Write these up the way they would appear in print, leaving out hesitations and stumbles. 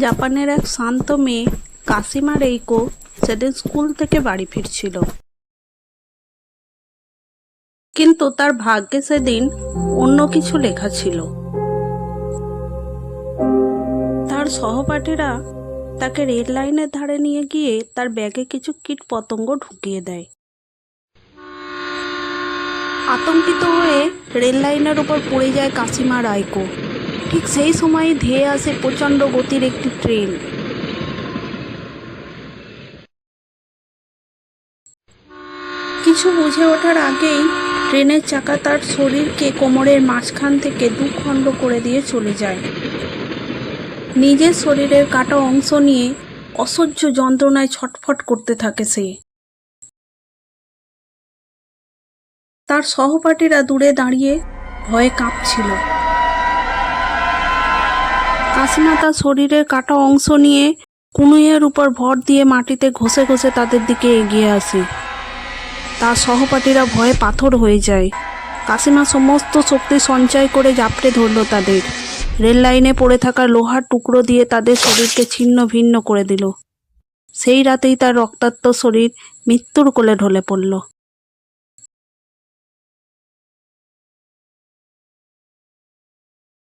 জাপানের এক শান্ত মেয়ে কাশিমা রেইকো সেদিন স্কুল থেকে বাড়ি ফিরছিল, কিন্তু তার ভাগ্যে সেদিন অন্য কিছু লেখা ছিল। তার সহপাঠীরা তাকে রেল লাইনের ধারে নিয়ে গিয়ে তার ব্যাগে কিছু কীট পতঙ্গ ঢুকিয়ে দেয়। আতঙ্কিত হয়ে রেল লাইনের উপর পড়ে যায় কাশিমা রাইকো। ঠিক সেই সময় ধেয়ে আসে প্রচণ্ড গতির একটি ট্রেন। কিছু বুঝে ওঠার আগেই ট্রেনের চাকা তার শরীরকে কোমরের মাঝখান থেকে দুখণ্ড করে দিয়ে চলে যায়। নিজের শরীরের কাটা অংশ নিয়ে অসহ্য যন্ত্রণায় ছটফট করতে থাকে সে। তার সহপাঠীরা দূরে দাঁড়িয়ে ভয়ে কাঁপছিল। কাশিমা তার শরীরের কাটা অংশ নিয়ে কুনুইয়ের উপর ভর দিয়ে মাটিতে ঘষে ঘষে তাদের দিকে এগিয়ে আসে। তার সহপাঠীরা ভয়ে পাথর হয়ে যায়। কাশিমা সমস্ত শক্তি সঞ্চয় করে জাপটে ধরল তাদের। রেল লাইনে পড়ে থাকা লোহার টুকরো দিয়ে তাদের শরীরকে ছিন্ন ভিন্ন করে দিল। সেই রাতেই তার রক্তাক্ত শরীর মৃত্যুর কোলে ঢলে পড়ল।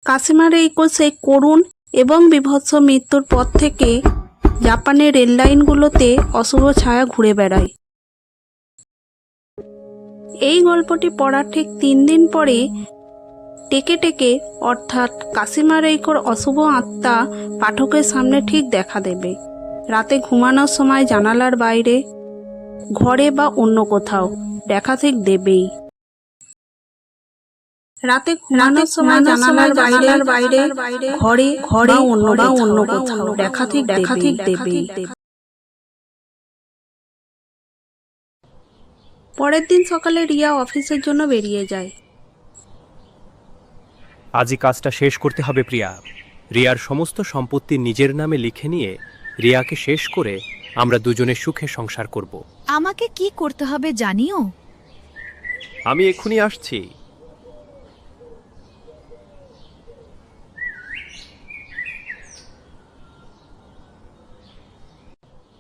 কাশিমা রেইকো সেই করুণ এবং বীভৎস মৃত্যুর পর থেকে জাপানের রেল লাইনগুলোতে অশুভ ছায়া ঘুরে বেড়ায়। এই গল্পটি পড়ার ঠিক 3 দিন পরে টেকে টেকে অর্থাৎ কাশিমা রেইকোর অশুভ আত্মা পাঠকের সামনে ঠিক দেখা দেবে। রাতে ঘুমানোর সময় জানালার বাইরে, ঘরে বা অন্য কোথাও দেখা ঠিক দেবেই। রাতে ঘুমানোর সময় জানালার বাইরে, ঘরে বা অন্য কোথাও দেখা ঠিক দেবেই। পরের দিন সকালে রিয়া অফিসের জন্য বেরিয়ে যায়। আজই কাজটা শেষ করতে হবে প্রিয়া। রিয়ার সমস্ত সম্পত্তি নিজের নামে লিখে নিয়ে রিয়াকে শেষ করে আমরা দুজনে সুখে সংসার করব। আমাকে কি করতে হবে জানিও? আমি এক্ষুনি আসছি।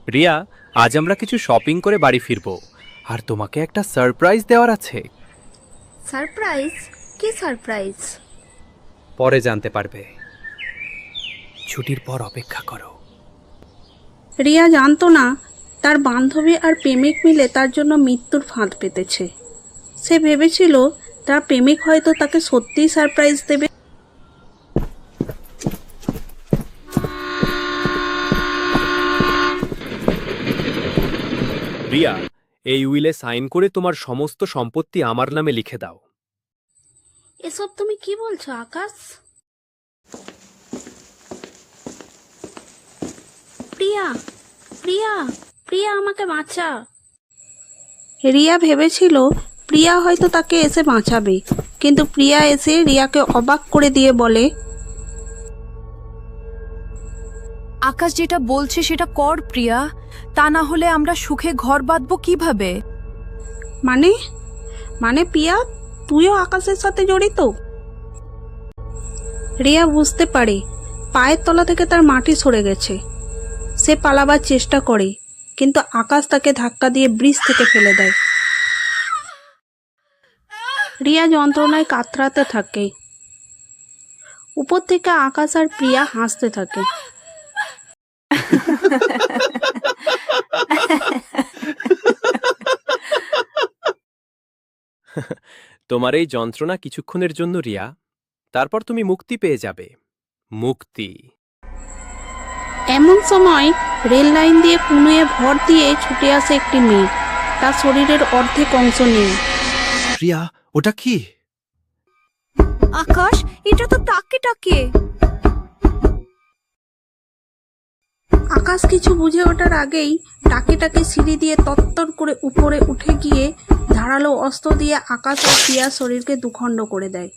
রিয়া, আজ আমরা কিছু শপিং করে বাড়ি ফিরব, আর তোমাকে একটা সারপ্রাইজ দেওয়ার আছে। সারপ্রাইজ? কি সারপ্রাইজ? পরে জানতে পারবে। ছুটির পর অপেক্ষা করো। রিয়া জানতো না তার বান্ধবী আর প্রেমিক মিলে তার জন্য মৃত্যুর ফাঁদ পেতেছে। সে ভেবেছিল তার প্রেমিক হয়তো তাকে সত্যিই সারপ্রাইজ দেবে। রিয়া, এই উইলে সাইন করে তোমার সমস্ত সম্পত্তি আমার নামে লিখে দাও। এসব তুমি কি বলছো আকাশ? প্রিয়া, প্রিয়া, প্রিয়া, আমাকে বাঁচা। রিয়া ভেবেছিল প্রিয়া হয়তো তাকে এসে বাঁচাবে, কিন্তু প্রিয়া এসে রিয়াকে অবাক করে দিয়ে বলে, আকাশ যেটা বলছে সেটা কর প্রিয়া, তা না হলে আমরা সুখে ঘর বাঁধবো কিভাবে? মানে প্রিয়া, তুইও আকাশের সাথে জড়িত? রিয়া বুঝতে পারে পায়ের তলা থেকে তার মাটি সরে গেছে। সে পালাবার চেষ্টা করে, কিন্তু আকাশ তাকে ধাক্কা দিয়ে ব্রিজ থেকে ফেলে দেয়। রিয়া যন্ত্রণায় কাতরাতে থাকে। উপর থেকে আকাশ আর প্রিয়া হাসতে থাকে। তোমার এই যন্ত্রণা কিছুক্ষণের জন্য রিয়া, তারপর তুমি মুক্তি পেয়ে যাবে। মুক্তি। এমন সময় রেল লাইন দিয়ে কুনুয়ে ভর দিয়ে ছুটে আসে একটি মেয়ে, তার শরীরের অর্ধেক অংশ নিয়ে। রিয়া, ওটা কি? আকাশ, এটা তো টাকে। আকাশ কিছু বুঝে ওঠার আগেই টাকে সিঁড়ি দিয়ে তত্তর করে উপরে উঠে গিয়ে ধারালো অস্ত্র দিয়ে আকাশ আর প্রিয়ার শরীরকে দুখণ্ড করে দেয়।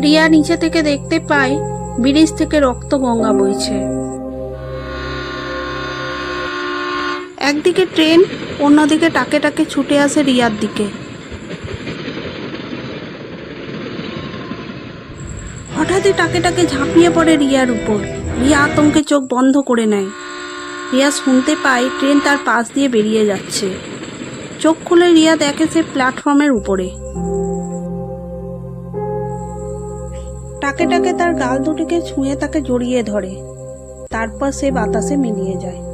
রিয়া নিচে থেকে দেখতে পায় ব্রিজ থেকে রক্ত গঙ্গা বইছে। একদিকে ট্রেন, অন্যদিকে টাকে ছুটে আসে রিয়ার দিকে। হঠাৎই টাকে ঝাঁপিয়ে পড়ে রিয়ার উপর। রিয়া আতঙ্কে চোখ বন্ধ করে নেয়। রিয়া শুনতে পায় ট্রেন তার পাশ দিয়ে বেরিয়ে যাচ্ছে। চোখ খুলে রিয়া দেখে সে প্ল্যাটফর্মের উপরে। টাকে টাকে তার গাল দুটিকে ছুঁয়ে তাকে জড়িয়ে ধরে, তারপর সে বাতাসে মিলিয়ে যায়।